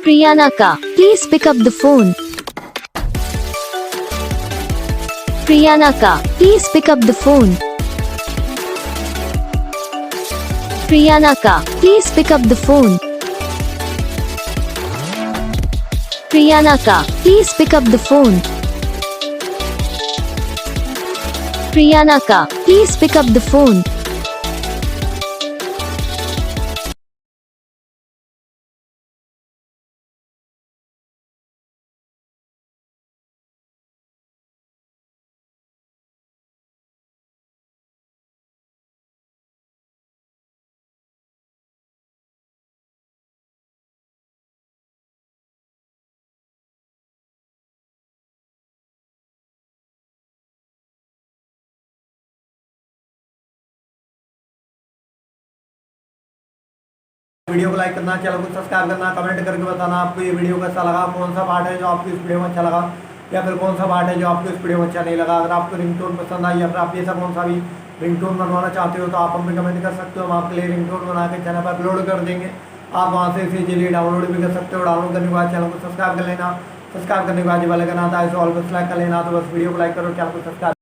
Priyanaka, please pick up the phone. Priyanaka, please pick up the phone. Priyanaka, please pick up the phone. Priyanaka, please pick up the phone. Priyanaka, please pick up the phone. Video को like करना, channel को subscribe करना, comment करके बताना आपको ये video कैसा लगा, कौन सा पार्ट है जो आपको इस वीडियो में अच्छा लगा या फिर कौन सा पार्ट है जो आपको इस वीडियो में अच्छा नहीं लगा। अगर आपको रिंगटोन पसंद आई या फिर आप ऐसा कौन सा भी रिंगटोन बनवाना चाहते हो तो आप हमें कमेंट कर सकते हो। हम आपके लिए रिंगटोन बना के चैनल पर अपलोड कर देंगे। आप वहाँ से इसे इजीली डाउनलोड भी कर सकते हो। डाउनलोड करने के बाद चैनल को सब्सक्राइब कर लेना, सब्सक्राइब करने के बाद जो वाले करना था इसे ऑल पर सेलेक्ट कर लेना। तो बस वीडियो को लाइक करो, चैनल को सब्सक्राइब